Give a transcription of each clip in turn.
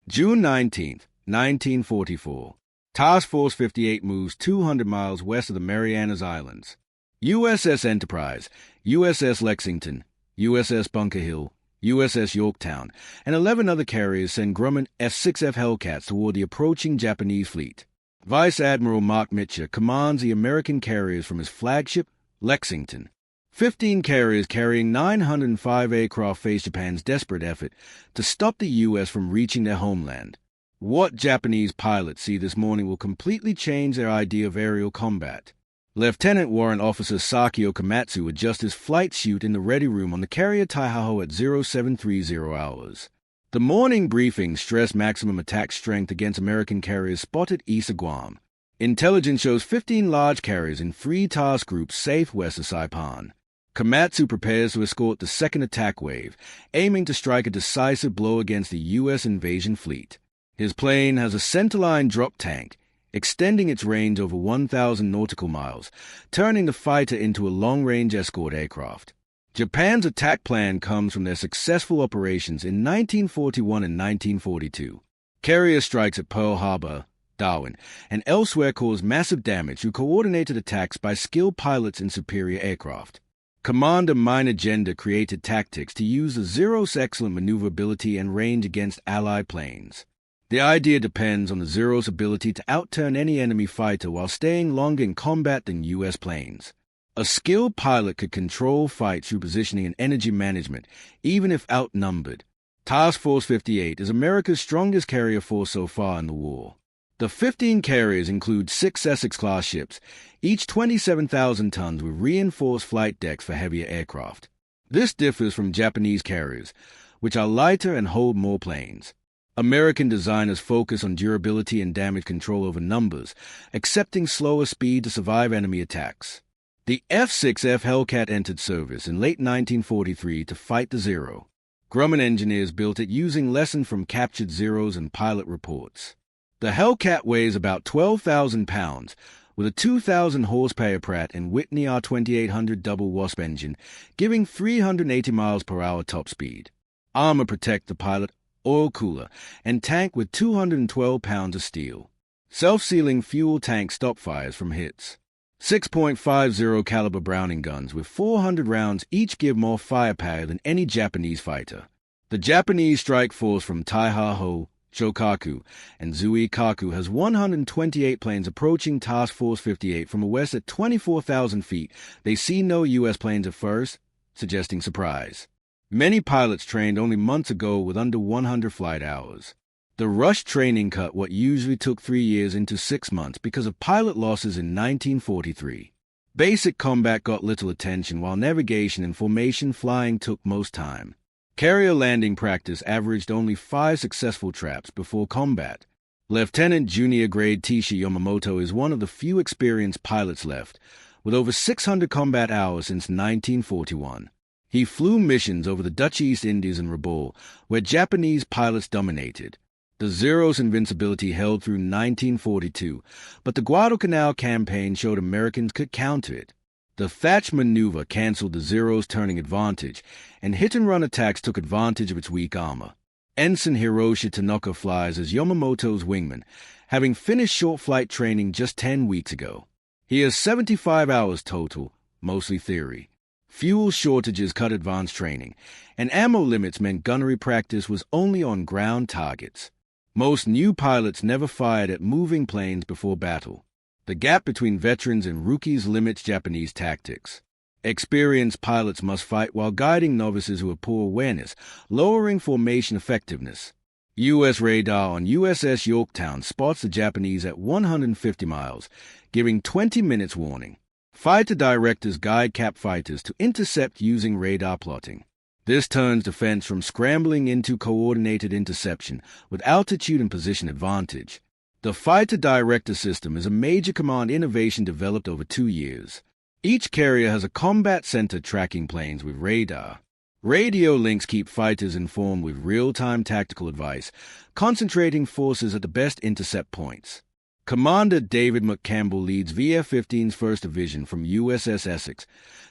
June 19, 1944. Task Force 58 moves 200 miles west of the Marianas Islands. USS Enterprise, USS Lexington, USS Bunker Hill, USS Yorktown, and 11 other carriers send Grumman F6F Hellcats toward the approaching Japanese fleet. Vice Admiral Mark Mitchell commands the American carriers from his flagship, Lexington. 15 carriers carrying 905 aircraft face Japan's desperate effort to stop the U.S. from reaching their homeland. What Japanese pilots see this morning will completely change their idea of aerial combat. Lieutenant Warrant Officer Sakio Komatsu adjusts his flight chute in the ready room on the carrier Taiho at 0730 hours. The morning briefing stressed maximum attack strength against American carriers spotted east of Guam. Intelligence shows 15 large carriers in 3 task groups safe west of Saipan. Komatsu prepares to escort the second attack wave, aiming to strike a decisive blow against the U.S. invasion fleet. His plane has a centerline drop tank, extending its range over 1,000 nautical miles, turning the fighter into a long-range escort aircraft. Japan's attack plan comes from their successful operations in 1941 and 1942. Carrier strikes at Pearl Harbor, Darwin, and elsewhere caused massive damage through coordinated attacks by skilled pilots in superior aircraft. Commander Minor Gender created tactics to use the Zero's excellent maneuverability and range against Allied planes. The idea depends on the Zero's ability to outturn any enemy fighter while staying longer in combat than U.S. planes. A skilled pilot could control fights through positioning and energy management, even if outnumbered. Task Force 58 is America's strongest carrier force so far in the war. The 15 carriers include 6 Essex-class ships, each 27,000 tons with reinforced flight decks for heavier aircraft. This differs from Japanese carriers, which are lighter and hold more planes. American designers focus on durability and damage control over numbers, accepting slower speed to survive enemy attacks. The F6F Hellcat entered service in late 1943 to fight the Zero. Grumman engineers built it using lessons from captured Zeros and pilot reports. The Hellcat weighs about 12,000 pounds, with a 2,000 horsepower Pratt and Whitney R2800 double Wasp engine, giving 380 miles per hour top speed. Armor protect the pilot, oil cooler, and tank with 212 pounds of steel. Self-sealing fuel tank stop fires from hits. 6.50 caliber Browning guns with 400 rounds each give more firepower than any Japanese fighter. The Japanese strike force from Taiho, Shokaku, and Zuikaku has 128 planes approaching Task Force 58 from a west at 24,000 feet. They see no U.S. planes at first, suggesting surprise. Many pilots trained only months ago with under 100 flight hours. The rush training cut what usually took 3 years into 6 months because of pilot losses in 1943. Basic combat got little attention while navigation and formation flying took most time. Carrier landing practice averaged only 5 successful traps before combat. Lieutenant Junior Grade Tisha Yamamoto is one of the few experienced pilots left, with over 600 combat hours since 1941. He flew missions over the Dutch East Indies and Rabaul, where Japanese pilots dominated. The Zero's invincibility held through 1942, but the Guadalcanal campaign showed Americans could counter it. The Thatch maneuver canceled the Zero's turning advantage, and hit-and-run attacks took advantage of its weak armor. Ensign Hiroshi Tanaka flies as Yamamoto's wingman, having finished short flight training just 10 weeks ago. He has 75 hours total, mostly theory. Fuel shortages cut advanced training, and ammo limits meant gunnery practice was only on ground targets. Most new pilots never fired at moving planes before battle. The gap between veterans and rookies limits Japanese tactics. Experienced pilots must fight while guiding novices who have poor awareness, lowering formation effectiveness. U.S. radar on USS Yorktown spots the Japanese at 150 miles, giving 20 minutes warning. Fighter directors guide cap fighters to intercept using radar plotting. This turns defense from scrambling into coordinated interception with altitude and position advantage. The fighter director system is a major command innovation developed over 2 years. Each carrier has a combat center tracking planes with radar. Radio links keep fighters informed with real-time tactical advice, concentrating forces at the best intercept points. Commander David McCampbell leads VF-15's 1st Division from USS Essex,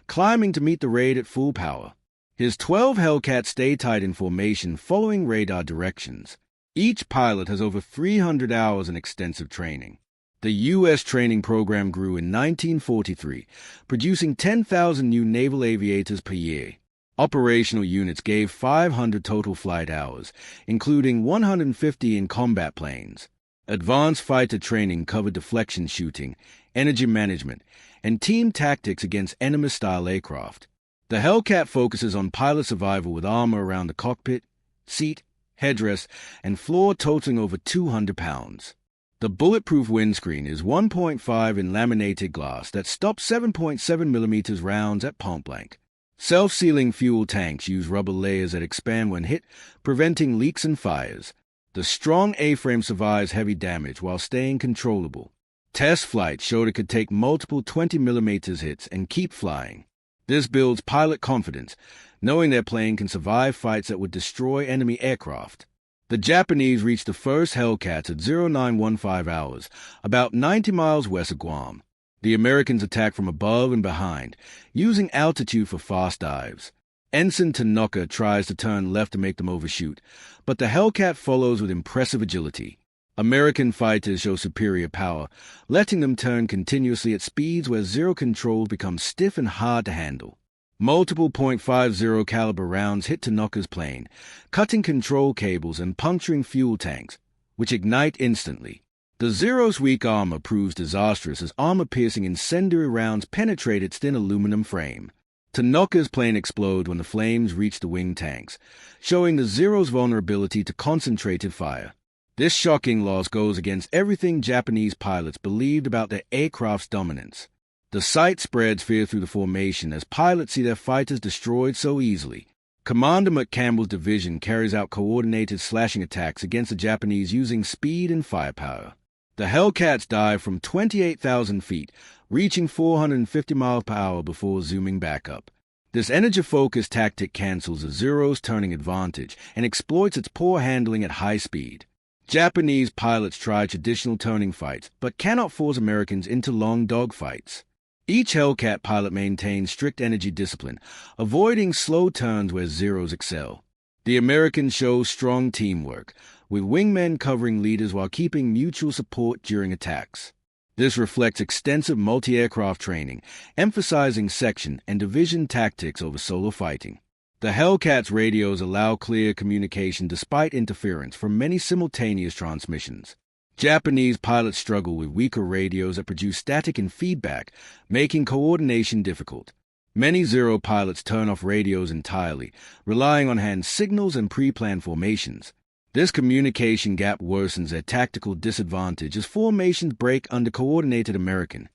climbing to meet the raid at full power. His 12 Hellcats stay tight in formation following radar directions. Each pilot has over 300 hours in extensive training. The U.S. training program grew in 1943, producing 10,000 new naval aviators per year. Operational units gave 500 total flight hours, including 150 in combat planes. Advanced fighter training covered deflection shooting, energy management, and team tactics against enemy-style aircraft. The Hellcat focuses on pilot survival with armor around the cockpit, seat, headrest, and floor totaling over 200 pounds. The bulletproof windscreen is 1.5 in laminated glass that stops 7.7 millimeters rounds at point blank. Self-sealing fuel tanks use rubber layers that expand when hit, preventing leaks and fires. The strong A-frame survives heavy damage while staying controllable. Test flights showed it could take multiple 20mm hits and keep flying. This builds pilot confidence, knowing their plane can survive fights that would destroy enemy aircraft. The Japanese reached the first Hellcats at 0915 hours, about 90 miles west of Guam. The Americans attacked from above and behind, using altitude for fast dives. Ensign Tanaka tries to turn left to make them overshoot, but the Hellcat follows with impressive agility. American fighters show superior power, letting them turn continuously at speeds where zero controls become stiff and hard to handle. Multiple .50 caliber rounds hit Tanaka's plane, cutting control cables and puncturing fuel tanks, which ignite instantly. The Zero's weak armor proves disastrous as armor-piercing incendiary rounds penetrate its thin aluminum frame. Tanaka's plane explodes when the flames reach the wing tanks, showing the Zero's vulnerability to concentrated fire. This shocking loss goes against everything Japanese pilots believed about their aircraft's dominance. The sight spreads fear through the formation as pilots see their fighters destroyed so easily. Commander McCampbell's division carries out coordinated slashing attacks against the Japanese using speed and firepower. The Hellcats dive from 28,000 feet, reaching 450 miles per hour before zooming back up. This energy-focused tactic cancels the Zero's turning advantage and exploits its poor handling at high speed. Japanese pilots try traditional turning fights, but cannot force Americans into long dogfights. Each Hellcat pilot maintains strict energy discipline, avoiding slow turns where Zeros excel. The Americans show strong teamwork, with wingmen covering leaders while keeping mutual support during attacks. This reflects extensive multi-aircraft training, emphasizing section and division tactics over solo fighting. The Hellcat's radios allow clear communication despite interference from many simultaneous transmissions. Japanese pilots struggle with weaker radios that produce static and feedback, making coordination difficult. Many Zero pilots turn off radios entirely, relying on hand signals and pre-planned formations. This communication gap worsens their tactical disadvantage as formations break under coordinated American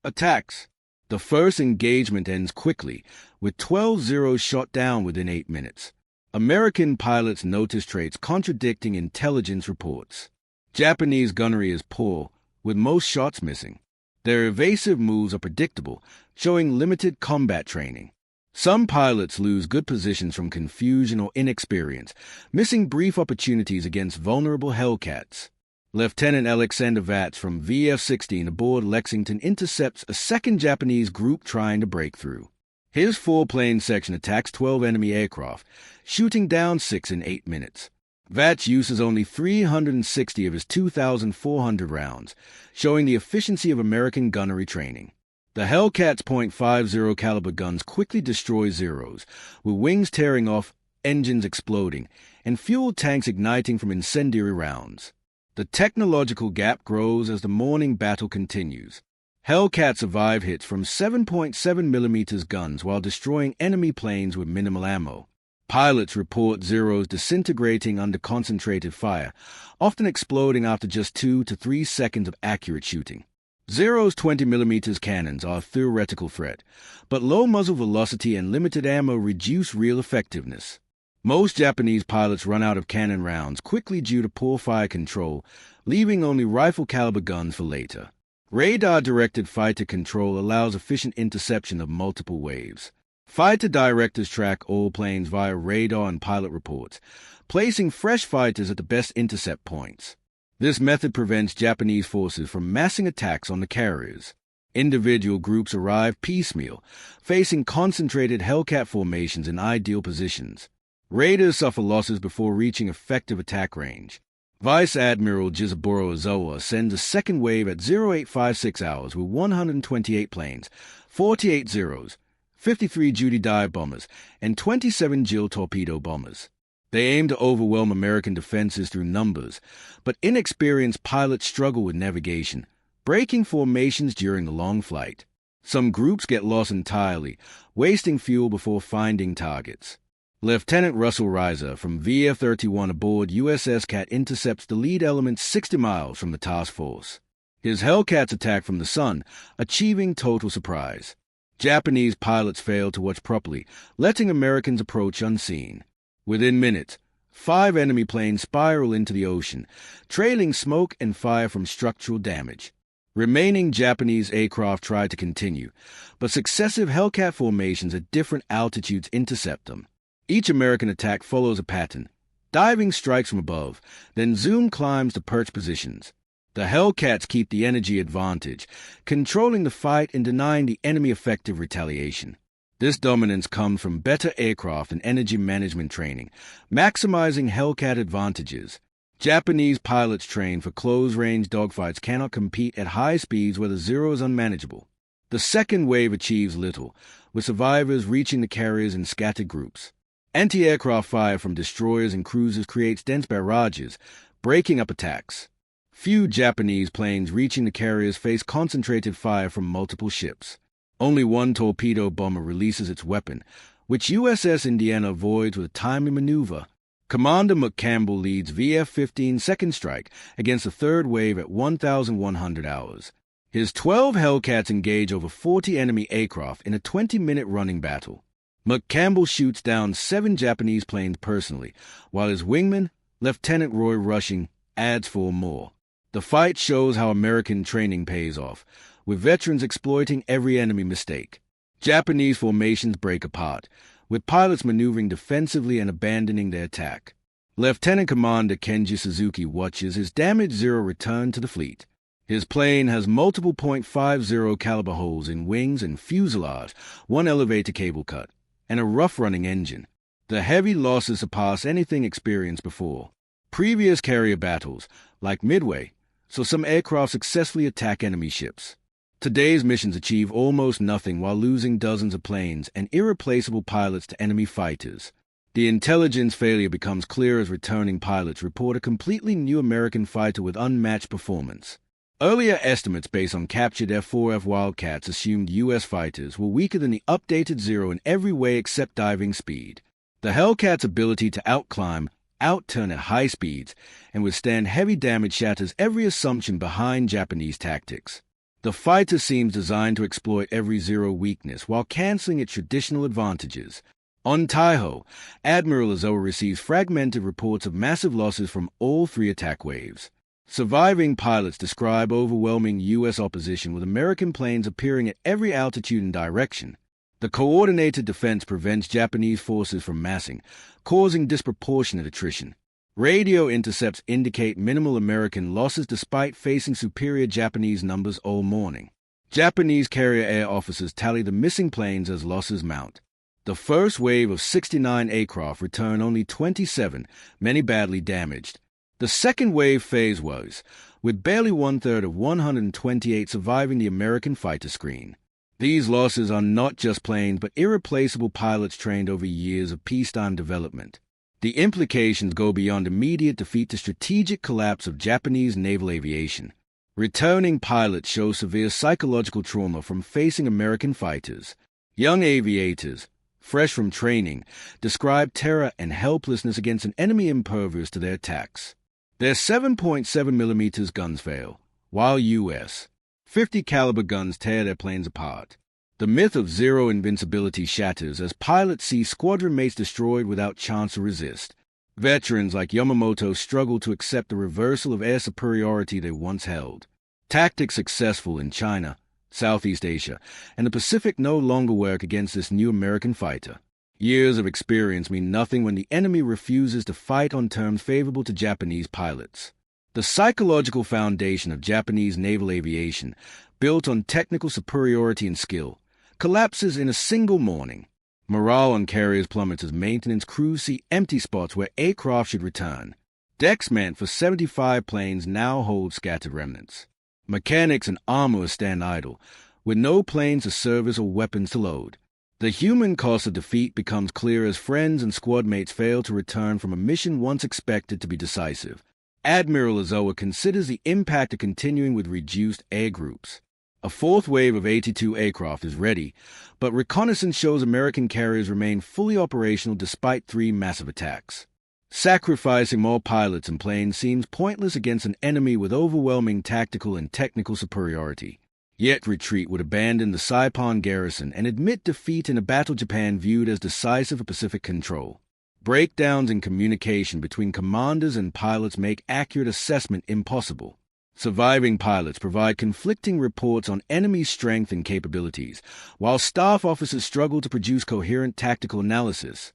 attacks. The first engagement ends quickly, with 12 Zeros shot down within 8 minutes. American pilots notice traits contradicting intelligence reports. Japanese gunnery is poor, with most shots missing. Their evasive moves are predictable, showing limited combat training. Some pilots lose good positions from confusion or inexperience, missing brief opportunities against vulnerable Hellcats. Lieutenant Alexander Vats from VF-16 aboard Lexington intercepts a second Japanese group trying to break through. His four-plane section attacks 12 enemy aircraft, shooting down 6 in 8 minutes. Vats uses only 360 of his 2,400 rounds, showing the efficiency of American gunnery training. The Hellcat's .50 caliber guns quickly destroy Zeros, with wings tearing off, engines exploding, and fuel tanks igniting from incendiary rounds. The technological gap grows as the morning battle continues. Hellcat survive hits from 7.7mm guns while destroying enemy planes with minimal ammo. Pilots report Zeros disintegrating under concentrated fire, often exploding after just 2 to 3 seconds of accurate shooting. Zero's 20mm cannons are a theoretical threat, but low muzzle velocity and limited ammo reduce real effectiveness. Most Japanese pilots run out of cannon rounds quickly due to poor fire control, leaving only rifle-caliber guns for later. Radar-directed fighter control allows efficient interception of multiple waves. Fighter directors track all planes via radar and pilot reports, placing fresh fighters at the best intercept points. This method prevents Japanese forces from massing attacks on the carriers. Individual groups arrive piecemeal, facing concentrated Hellcat formations in ideal positions. Raiders suffer losses before reaching effective attack range. Vice Admiral Jizaburo Ozawa sends a second wave at 0856 hours with 128 planes, 48 Zeros, 53 Judy dive bombers, and 27 Jill torpedo bombers. They aim to overwhelm American defenses through numbers, but inexperienced pilots struggle with navigation, breaking formations during the long flight. Some groups get lost entirely, wasting fuel before finding targets. Lieutenant Russell Reiser from VF-31 aboard USS Cat intercepts the lead element 60 miles from the task force. His Hellcats attack from the sun, achieving total surprise. Japanese pilots fail to watch properly, letting Americans approach unseen. Within minutes, 5 enemy planes spiral into the ocean, trailing smoke and fire from structural damage. Remaining Japanese aircraft try to continue, but successive Hellcat formations at different altitudes intercept them. Each American attack follows a pattern. Diving strikes from above, then zoom climbs to perch positions. The Hellcats keep the energy advantage, controlling the fight and denying the enemy effective retaliation. This dominance comes from better aircraft and energy management training, maximizing Hellcat advantages. Japanese pilots trained for close-range dogfights cannot compete at high speeds where the Zero is unmanageable. The second wave achieves little, with survivors reaching the carriers in scattered groups. Anti-aircraft fire from destroyers and cruisers creates dense barrages, breaking up attacks. Few Japanese planes reaching the carriers face concentrated fire from multiple ships. Only one torpedo bomber releases its weapon, which USS Indiana avoids with a timely maneuver. Commander McCampbell leads VF-15 second strike against the third wave at 1,100 hours. His 12 Hellcats engage over 40 enemy aircraft in a 20-minute running battle. McCampbell shoots down 7 Japanese planes personally, while his wingman, Lieutenant Roy Rushing, adds 4 more. The fight shows how American training pays off, with veterans exploiting every enemy mistake. Japanese formations break apart, with pilots maneuvering defensively and abandoning their attack. Lieutenant Commander Kenji Suzuki watches his damaged Zero return to the fleet. His plane has multiple .50 caliber holes in wings and fuselage, 1 elevator cable cut, and a rough-running engine. The heavy losses surpass anything experienced before. Previous carrier battles, like Midway, saw some aircraft successfully attack enemy ships. Today's missions achieve almost nothing while losing dozens of planes and irreplaceable pilots to enemy fighters. The intelligence failure becomes clear as returning pilots report a completely new American fighter with unmatched performance. Earlier estimates based on captured F4F Wildcats assumed U.S. fighters were weaker than the updated Zero in every way except diving speed. The Hellcat's ability to outclimb, outturn at high speeds, and withstand heavy damage shatters every assumption behind Japanese tactics. The fighter seems designed to exploit every Zero weakness while canceling its traditional advantages. On Taiho, Admiral Ozawa receives fragmented reports of massive losses from all 3 attack waves. Surviving pilots describe overwhelming U.S. opposition with American planes appearing at every altitude and direction. The coordinated defense prevents Japanese forces from massing, causing disproportionate attrition. Radio intercepts indicate minimal American losses despite facing superior Japanese numbers all morning. Japanese carrier air officers tally the missing planes as losses mount. The first wave of 69 aircraft return only 27, many badly damaged. The second wave phase was, with barely 1/3 of 128 surviving the American fighter screen. These losses are not just planes but irreplaceable pilots trained over years of peacetime development. The implications go beyond immediate defeat to strategic collapse of Japanese naval aviation. Returning pilots show severe psychological trauma from facing American fighters. Young aviators, fresh from training, describe terror and helplessness against an enemy impervious to their attacks. Their 7.7mm guns fail, while U.S. .50 caliber guns tear their planes apart. The myth of Zero invincibility shatters as pilots see squadron mates destroyed without chance to resist. Veterans like Yamamoto struggle to accept the reversal of air superiority they once held. Tactics successful in China, Southeast Asia, and the Pacific no longer work against this new American fighter. Years of experience mean nothing when the enemy refuses to fight on terms favorable to Japanese pilots. The psychological foundation of Japanese naval aviation, built on technical superiority and skill, collapses in a single morning. Morale on carriers plummets as maintenance crews see empty spots where aircraft should return. Decks meant for 75 planes now hold scattered remnants. Mechanics and armor stand idle, with no planes to service or weapons to load. The human cost of defeat becomes clear as friends and squad mates fail to return from a mission once expected to be decisive. Admiral Ozawa considers the impact of continuing with reduced air groups. A fourth wave of 82 aircraft is ready, but reconnaissance shows American carriers remain fully operational despite 3 massive attacks. Sacrificing more pilots and planes seems pointless against an enemy with overwhelming tactical and technical superiority. Yet retreat would abandon the Saipan garrison and admit defeat in a battle Japan viewed as decisive for Pacific control. Breakdowns in communication between commanders and pilots make accurate assessment impossible. Surviving pilots provide conflicting reports on enemy strength and capabilities, while staff officers struggle to produce coherent tactical analysis.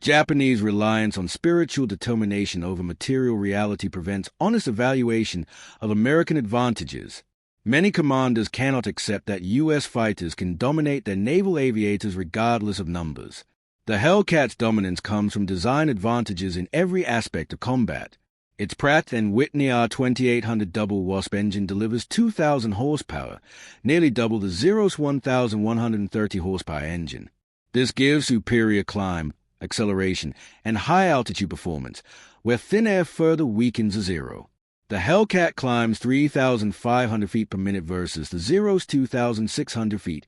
Japanese reliance on spiritual determination over material reality prevents honest evaluation of American advantages. Many commanders cannot accept that U.S. fighters can dominate their naval aviators regardless of numbers. The Hellcat's dominance comes from design advantages in every aspect of combat. Its Pratt & Whitney R2800 double Wasp engine delivers 2,000 horsepower, nearly double the Zero's 1,130 horsepower engine. This gives superior climb, acceleration, and high-altitude performance, where thin air further weakens the Zero. The Hellcat climbs 3,500 feet per minute versus the Zero's 2,600 feet,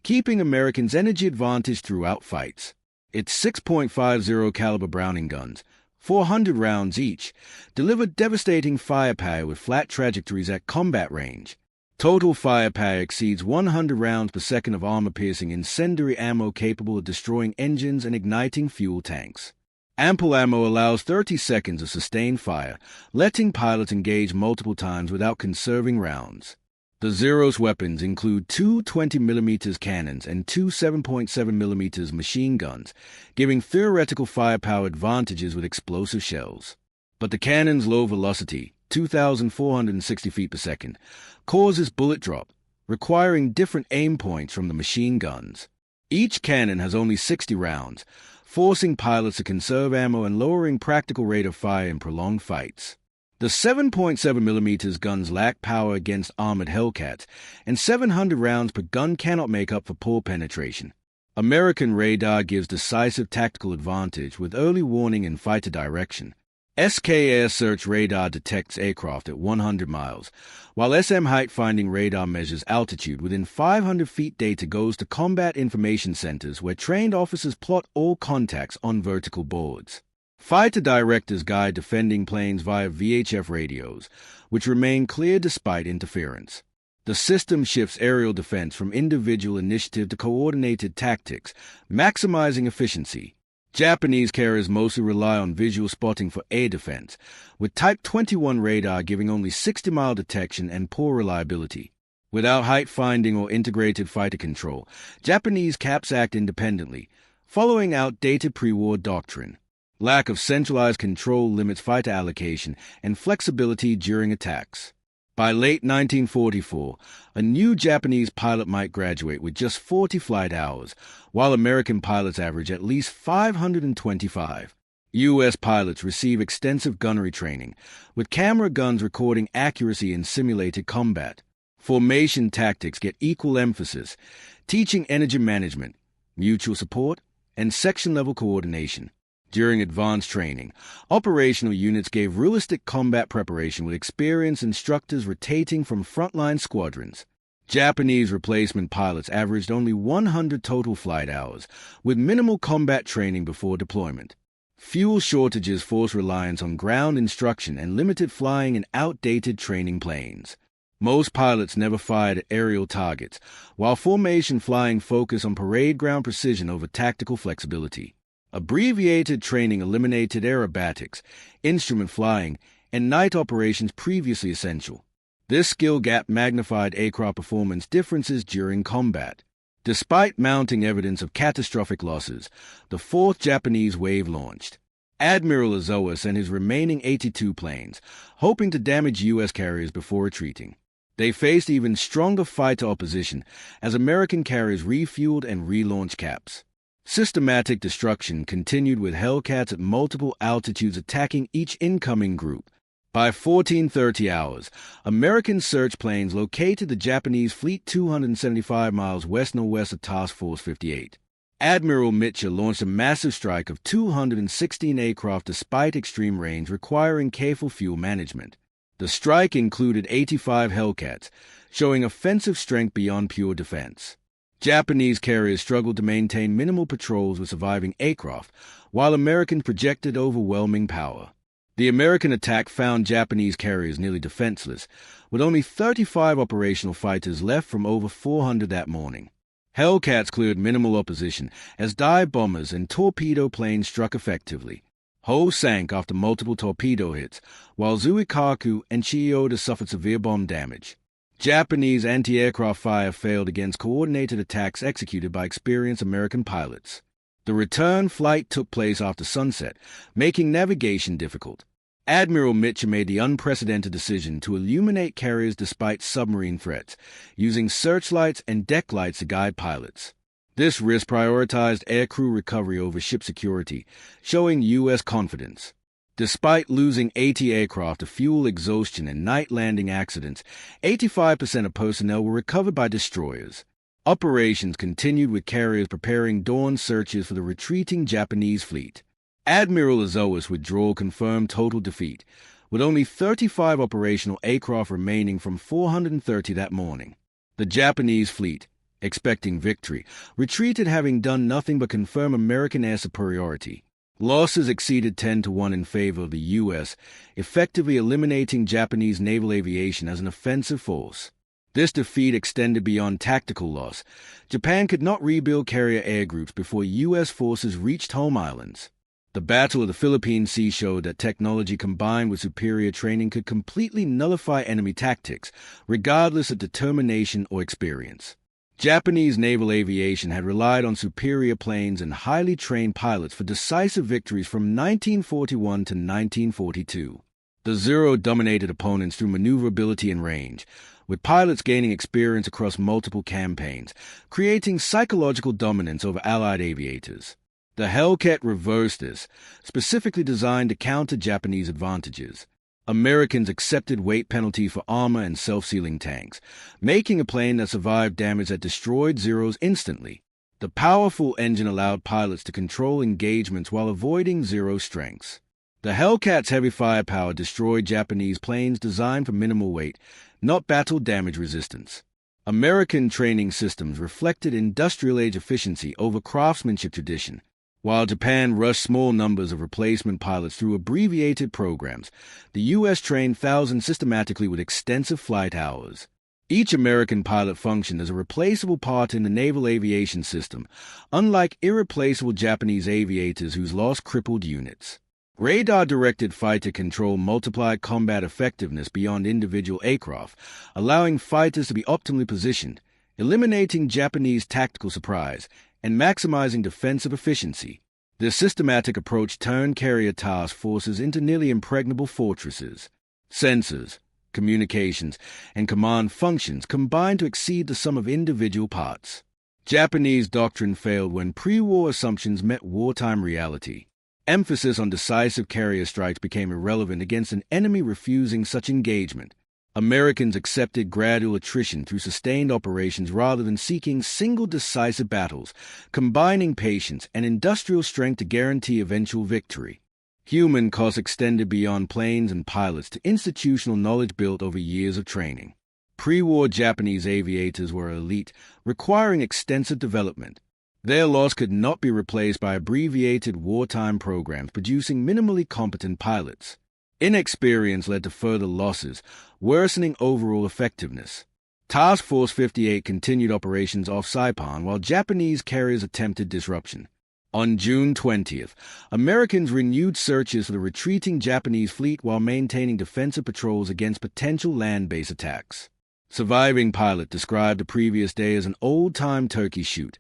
keeping Americans' energy advantage throughout fights. Its 6.50 caliber Browning guns, 400 rounds each, deliver devastating firepower with flat trajectories at combat range. Total firepower exceeds 100 rounds per second of armor-piercing incendiary ammo capable of destroying engines and igniting fuel tanks. Ample ammo allows 30 seconds of sustained fire, letting pilots engage multiple times without conserving rounds. The Zero's weapons include 2 20mm cannons and 2 7.7mm machine guns, giving theoretical firepower advantages with explosive shells. But the cannon's low velocity, 2,460 feet per second, causes bullet drop, requiring different aim points from the machine guns. Each cannon has only 60 rounds, forcing pilots to conserve ammo and lowering practical rate of fire in prolonged fights. The 7.7mm guns lack power against armored Hellcats, and 700 rounds per gun cannot make up for poor penetration. American radar gives decisive tactical advantage with early warning and fighter direction. SK Air Search radar detects aircraft at 100 miles, while SM Height Finding radar measures altitude within 500 feet. Data goes to combat information centers where trained officers plot all contacts on vertical boards. Fighter directors guide defending planes via VHF radios, which remain clear despite interference. The system shifts aerial defense from individual initiative to coordinated tactics, maximizing efficiency. Japanese carriers mostly rely on visual spotting for air defense, with Type 21 radar giving only 60-mile detection and poor reliability. Without height finding or integrated fighter control, Japanese caps act independently, following outdated pre-war doctrine. Lack of centralized control limits fighter allocation and flexibility during attacks. By late 1944, a new Japanese pilot might graduate with just 40 flight hours, while American pilots average at least 525. U.S. pilots receive extensive gunnery training, with camera guns recording accuracy in simulated combat. Formation tactics get equal emphasis, teaching energy management, mutual support, and section-level coordination. During advanced training, operational units gave realistic combat preparation with experienced instructors rotating from frontline squadrons. Japanese replacement pilots averaged only 100 total flight hours, with minimal combat training before deployment. Fuel shortages forced reliance on ground instruction and limited flying in outdated training planes. Most pilots never fired at aerial targets, while formation flying focused on parade ground precision over tactical flexibility. Abbreviated training eliminated aerobatics, instrument flying, and night operations previously essential. This skill gap magnified aircraft performance differences during combat. Despite mounting evidence of catastrophic losses, the fourth Japanese wave launched. Admiral Ozawa sent his remaining 82 planes, hoping to damage U.S. carriers before retreating. They faced even stronger fighter opposition as American carriers refueled and relaunched caps. Systematic destruction continued with Hellcats at multiple altitudes attacking each incoming group. By 1430 hours, American search planes located the Japanese fleet 275 miles west-northwest of Task Force 58. Admiral Mitchell launched a massive strike of 216 aircraft despite extreme rains requiring careful fuel management. The strike included 85 Hellcats, showing offensive strength beyond pure defense. Japanese carriers struggled to maintain minimal patrols with surviving aircraft, while Americans projected overwhelming power. The American attack found Japanese carriers nearly defenseless, with only 35 operational fighters left from over 400 that morning. Hellcats cleared minimal opposition as dive bombers and torpedo planes struck effectively. Ho sank after multiple torpedo hits, while Zuikaku and Chiyoda suffered severe bomb damage. Japanese anti-aircraft fire failed against coordinated attacks executed by experienced American pilots. The return flight took place after sunset, making navigation difficult. Admiral Mitchell made the unprecedented decision to illuminate carriers despite submarine threats, using searchlights and deck lights to guide pilots. This risk prioritized aircrew recovery over ship security, showing U.S. confidence. Despite losing 80 aircraft to fuel exhaustion and night landing accidents, 85% of personnel were recovered by destroyers. Operations continued with carriers preparing dawn searches for the retreating Japanese fleet. Admiral Ozawa's withdrawal confirmed total defeat, with only 35 operational aircraft remaining from 430 that morning. The Japanese fleet, expecting victory, retreated having done nothing but confirm American air superiority. Losses exceeded 10-1 in favor of the U.S., effectively eliminating Japanese naval aviation as an offensive force. This defeat extended beyond tactical loss. Japan could not rebuild carrier air groups before U.S. forces reached home islands. The Battle of the Philippine Sea showed that technology combined with superior training could completely nullify enemy tactics, regardless of determination or experience. Japanese naval aviation had relied on superior planes and highly trained pilots for decisive victories from 1941 to 1942. The Zero dominated opponents through maneuverability and range, with pilots gaining experience across multiple campaigns, creating psychological dominance over Allied aviators. The Hellcat reversed this, specifically designed to counter Japanese advantages. Americans accepted weight penalty for armor and self-sealing tanks, making a plane that survived damage that destroyed Zeros instantly. The powerful engine allowed pilots to control engagements while avoiding Zero strengths. The Hellcat's heavy firepower destroyed Japanese planes designed for minimal weight, not battle damage resistance. American training systems reflected industrial-age efficiency over craftsmanship tradition. While Japan rushed small numbers of replacement pilots through abbreviated programs, the U.S. trained thousands systematically with extensive flight hours. Each American pilot functioned as a replaceable part in the naval aviation system, unlike irreplaceable Japanese aviators whose loss crippled units. Radar-directed fighter control multiplied combat effectiveness beyond individual aircraft, allowing fighters to be optimally positioned, eliminating Japanese tactical surprise, and maximizing defensive efficiency. This systematic approach turned carrier task forces into nearly impregnable fortresses. Sensors, communications, and command functions combined to exceed the sum of individual parts. Japanese doctrine failed when pre-war assumptions met wartime reality. Emphasis on decisive carrier strikes became irrelevant against an enemy refusing such engagement. Americans accepted gradual attrition through sustained operations rather than seeking single decisive battles, combining patience and industrial strength to guarantee eventual victory. Human costs extended beyond planes and pilots to institutional knowledge built over years of training. Pre-war Japanese aviators were elite, requiring extensive development. Their loss could not be replaced by abbreviated wartime programs producing minimally competent pilots. Inexperience led to further losses, worsening overall effectiveness. Task Force 58 continued operations off Saipan while Japanese carriers attempted disruption. On June 20th, Americans renewed searches for the retreating Japanese fleet while maintaining defensive patrols against potential land-based attacks. Surviving pilot described the previous day as an old-time turkey shoot,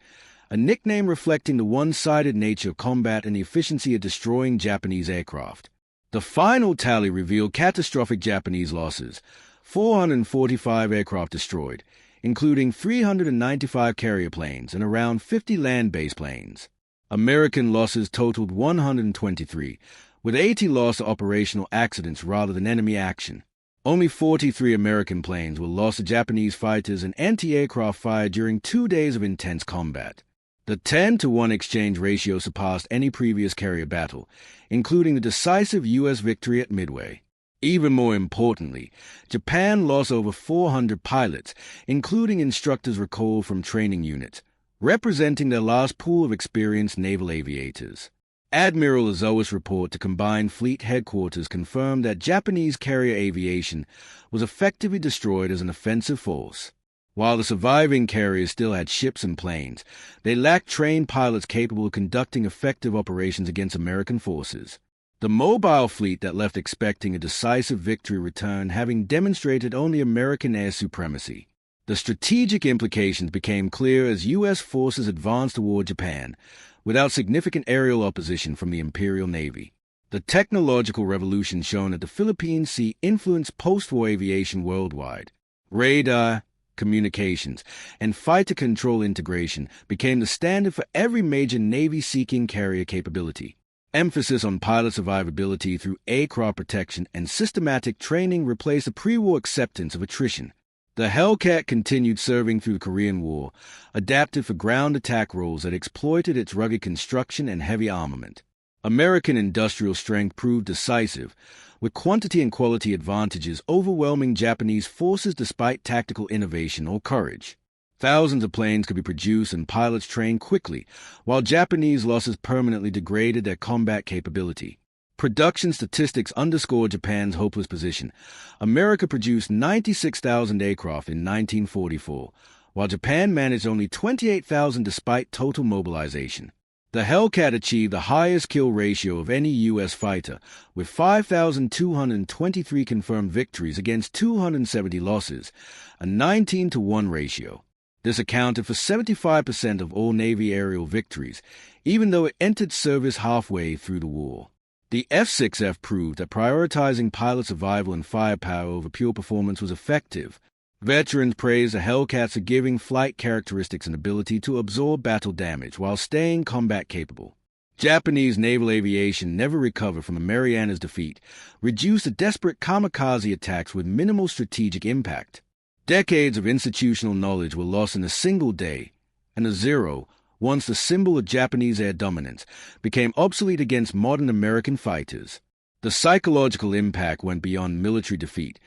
a nickname reflecting the one-sided nature of combat and the efficiency of destroying Japanese aircraft. The final tally revealed catastrophic Japanese losses: 445 aircraft destroyed, including 395 carrier planes and around 50 land-based planes. American losses totaled 123, with 80 lost to operational accidents rather than enemy action. Only 43 American planes were lost to Japanese fighters and anti-aircraft fire during 2 days of intense combat. The 10-to-1 exchange ratio surpassed any previous carrier battle, including the decisive U.S. victory at Midway. Even more importantly, Japan lost over 400 pilots, including instructors recalled from training units, representing their last pool of experienced naval aviators. Admiral Ozawa's report to Combined Fleet Headquarters confirmed that Japanese carrier aviation was effectively destroyed as an offensive force. While the surviving carriers still had ships and planes, they lacked trained pilots capable of conducting effective operations against American forces. The mobile fleet that left expecting a decisive victory returned, having demonstrated only American air supremacy. The strategic implications became clear as U.S. forces advanced toward Japan, without significant aerial opposition from the Imperial Navy. The technological revolution shown at the Philippine Sea influenced post-war aviation worldwide. Radar, communications, and fighter control integration became the standard for every major Navy-seeking carrier capability. Emphasis on pilot survivability through aircraft protection and systematic training replaced the pre-war acceptance of attrition. The Hellcat continued serving through the Korean War, adapted for ground attack roles that exploited its rugged construction and heavy armament. American industrial strength proved decisive, with quantity and quality advantages overwhelming Japanese forces despite tactical innovation or courage. Thousands of planes could be produced and pilots trained quickly, while Japanese losses permanently degraded their combat capability. Production statistics underscore Japan's hopeless position. America produced 96,000 aircraft in 1944, while Japan managed only 28,000 despite total mobilization. The Hellcat achieved the highest kill ratio of any U.S. fighter, with 5,223 confirmed victories against 270 losses, a 19-to-1 ratio. This accounted for 75% of all Navy aerial victories, even though it entered service halfway through the war. The F6F proved that prioritizing pilot survival and firepower over pure performance was effective. Veterans praised the Hellcat's forgiving flight characteristics and ability to absorb battle damage while staying combat capable. Japanese naval aviation never recovered from the Marianas defeat, reduced to desperate kamikaze attacks with minimal strategic impact. Decades of institutional knowledge were lost in a single day, and a zero, once the symbol of Japanese air dominance, became obsolete against modern American fighters. The psychological impact went beyond military defeat,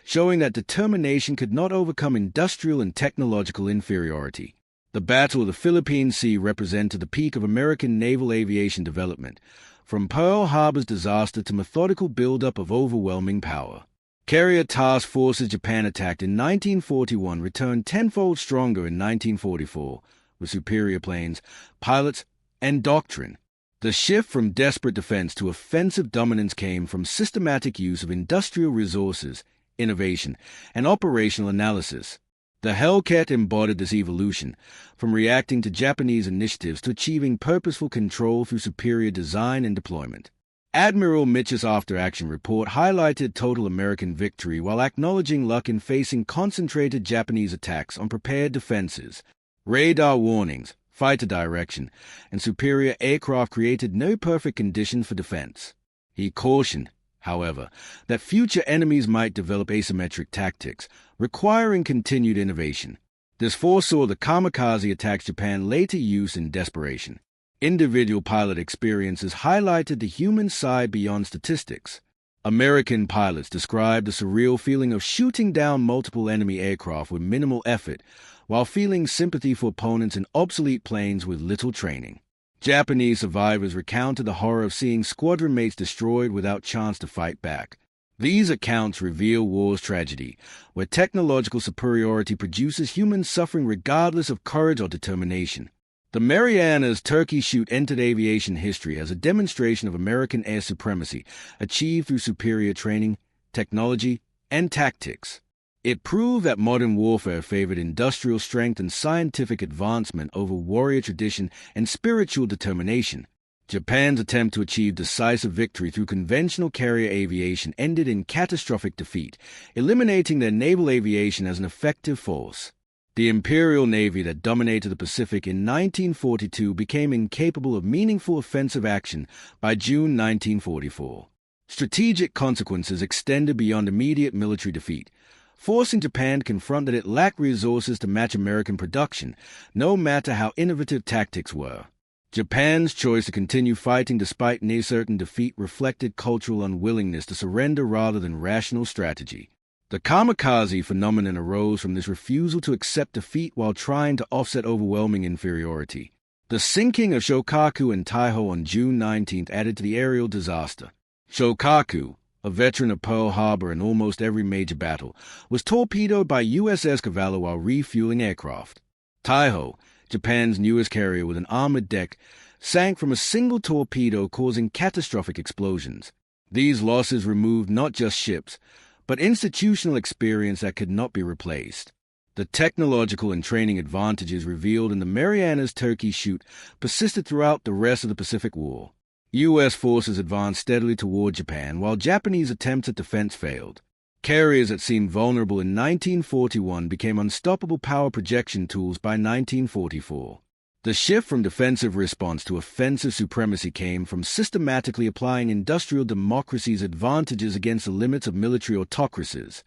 showing that determination could not overcome industrial and technological inferiority. The Battle of the Philippine Sea represented the peak of American naval aviation development, from Pearl Harbor's disaster to methodical buildup of overwhelming power. Carrier task forces Japan attacked in 1941 returned tenfold stronger in 1944, with superior planes, pilots, and doctrine. The shift from desperate defense to offensive dominance came from systematic use of industrial resources, innovation, and operational analysis. The Hellcat embodied this evolution, from reacting to Japanese initiatives to achieving purposeful control through superior design and deployment. Admiral Mitch's after-action report highlighted total American victory while acknowledging luck in facing concentrated Japanese attacks on prepared defenses. Radar warnings, fighter direction, and superior aircraft created no perfect conditions for defense. He cautioned, however, that future enemies might develop asymmetric tactics, requiring continued innovation. This foresaw the kamikaze attacks Japan later used in desperation. Individual pilot experiences highlighted the human side beyond statistics. American pilots described the surreal feeling of shooting down multiple enemy aircraft with minimal effort, while feeling sympathy for opponents in obsolete planes with little training. Japanese survivors recounted the horror of seeing squadron mates destroyed without chance to fight back. These accounts reveal war's tragedy, where technological superiority produces human suffering regardless of courage or determination. The Marianas Turkey Shoot entered aviation history as a demonstration of American air supremacy achieved through superior training, technology, and tactics. It proved that modern warfare favored industrial strength and scientific advancement over warrior tradition and spiritual determination. Japan's attempt to achieve decisive victory through conventional carrier aviation ended in catastrophic defeat, eliminating their naval aviation as an effective force. The Imperial Navy that dominated the Pacific in 1942 became incapable of meaningful offensive action by June 1944. Strategic consequences extended beyond immediate military defeat, forcing Japan to confront that it lacked resources to match American production, no matter how innovative tactics were. Japan's choice to continue fighting despite near-certain defeat reflected cultural unwillingness to surrender rather than rational strategy. The kamikaze phenomenon arose from this refusal to accept defeat while trying to offset overwhelming inferiority. The sinking of Shokaku and Taiho on June 19 added to the aerial disaster. Shokaku, a veteran of Pearl Harbor in almost every major battle, was torpedoed by USS Cavallo while refueling aircraft. Taiho, Japan's newest carrier with an armored deck, sank from a single torpedo, causing catastrophic explosions. These losses removed not just ships, but institutional experience that could not be replaced. The technological and training advantages revealed in the Marianas Turkey Shoot persisted throughout the rest of the Pacific War. U.S. forces advanced steadily toward Japan, while Japanese attempts at defense failed. Carriers that seemed vulnerable in 1941 became unstoppable power projection tools by 1944. The shift from defensive response to offensive supremacy came from systematically applying industrial democracy's advantages against the limits of military autocracies.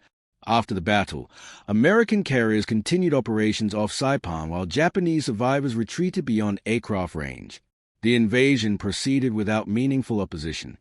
After the battle, American carriers continued operations off Saipan while Japanese survivors retreated beyond aircraft range. The invasion proceeded without meaningful opposition.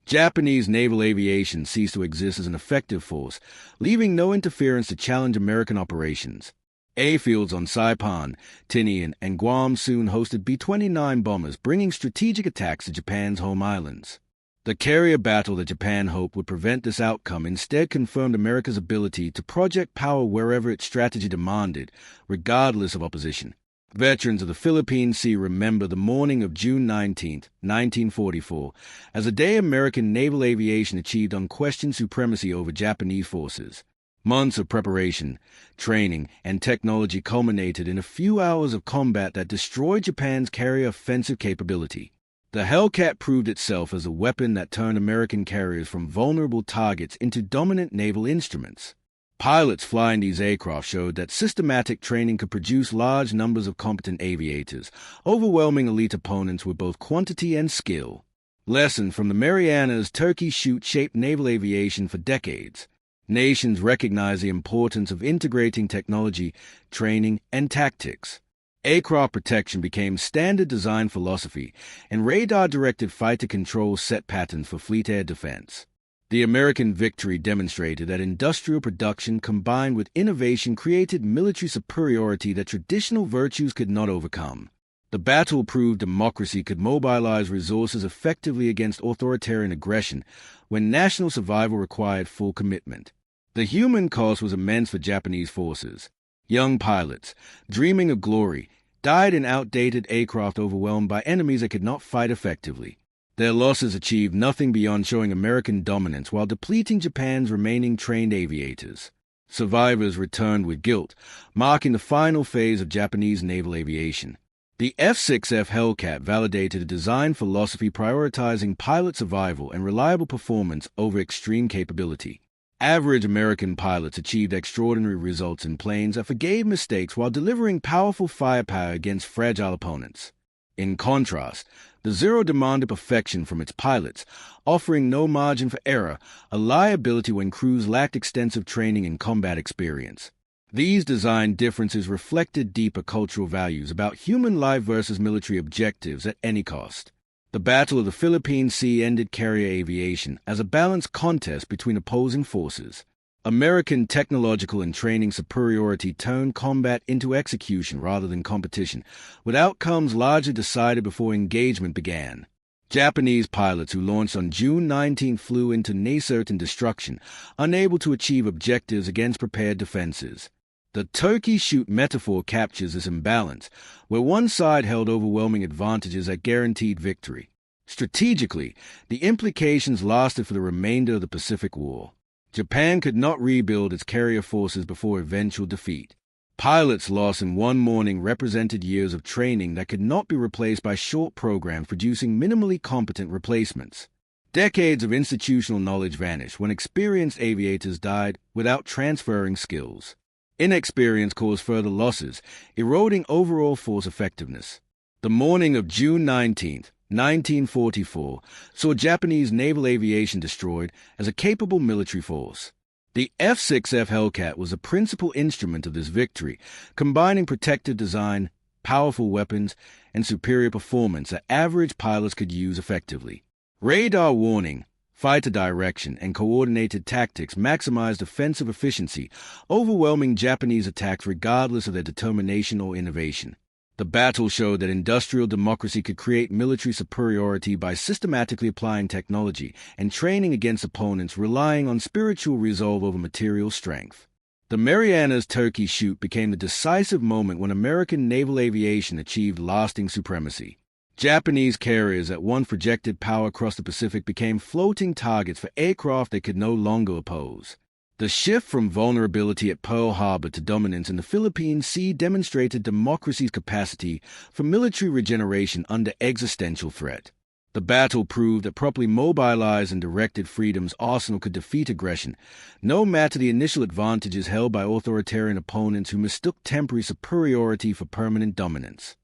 Japanese naval aviation ceased to exist as an effective force, leaving no interference to challenge American operations. Airfields on Saipan, Tinian, and Guam soon hosted B-29 bombers, bringing strategic attacks to Japan's home islands. The carrier battle that Japan hoped would prevent this outcome instead confirmed America's ability to project power wherever its strategy demanded, regardless of opposition. Veterans of the Philippine Sea remember the morning of June 19, 1944, as a day American naval aviation achieved unquestioned supremacy over Japanese forces. Months of preparation, training, and technology culminated in a few hours of combat that destroyed Japan's carrier offensive capability. The Hellcat proved itself as a weapon that turned American carriers from vulnerable targets into dominant naval instruments. Pilots flying these aircraft showed that systematic training could produce large numbers of competent aviators, overwhelming elite opponents with both quantity and skill. Lessons from the Marianas Turkey Shoot shaped naval aviation for decades. Nations recognized the importance of integrating technology, training, and tactics. Aircraft protection became standard design philosophy, and radar-directed fighter controls set patterns for fleet air defense. The American victory demonstrated that industrial production combined with innovation created military superiority that traditional virtues could not overcome. The battle proved democracy could mobilize resources effectively against authoritarian aggression when national survival required full commitment. The human cost was immense for Japanese forces. Young pilots, dreaming of glory, died in outdated aircraft overwhelmed by enemies that could not fight effectively. Their losses achieved nothing beyond showing American dominance while depleting Japan's remaining trained aviators. Survivors returned with guilt, marking the final phase of Japanese naval aviation. The F6F Hellcat validated a design philosophy prioritizing pilot survival and reliable performance over extreme capability. Average American pilots achieved extraordinary results in planes that forgave mistakes while delivering powerful firepower against fragile opponents. In contrast, the Zero demanded perfection from its pilots, offering no margin for error, a liability when crews lacked extensive training and combat experience. These design differences reflected deeper cultural values about human life versus military objectives at any cost. The Battle of the Philippine Sea ended carrier aviation as a balanced contest between opposing forces. American technological and training superiority turned combat into execution rather than competition, with outcomes largely decided before engagement began. Japanese pilots who launched on June 19 flew into near-certain destruction, unable to achieve objectives against prepared defenses. The turkey shoot metaphor captures this imbalance, where one side held overwhelming advantages that guaranteed victory. Strategically, the implications lasted for the remainder of the Pacific War. Japan could not rebuild its carrier forces before eventual defeat. Pilots lost in one morning represented years of training that could not be replaced by short programs producing minimally competent replacements. Decades of institutional knowledge vanished when experienced aviators died without transferring skills. Inexperience caused further losses, eroding overall force effectiveness. The morning of June 19, 1944, saw Japanese naval aviation destroyed as a capable military force. The F6F Hellcat was a principal instrument of this victory, combining protective design, powerful weapons, and superior performance that average pilots could use effectively. Radar warning, fighter direction, and coordinated tactics maximized offensive efficiency, overwhelming Japanese attacks regardless of their determination or innovation. The battle showed that industrial democracy could create military superiority by systematically applying technology and training against opponents relying on spiritual resolve over material strength. The Marianas Turkey Shoot became the decisive moment when American naval aviation achieved lasting supremacy. Japanese carriers that once projected power across the Pacific became floating targets for aircraft they could no longer oppose. The shift from vulnerability at Pearl Harbor to dominance in the Philippine Sea demonstrated democracy's capacity for military regeneration under existential threat. The battle proved that properly mobilized and directed freedom's arsenal could defeat aggression, no matter the initial advantages held by authoritarian opponents who mistook temporary superiority for permanent dominance.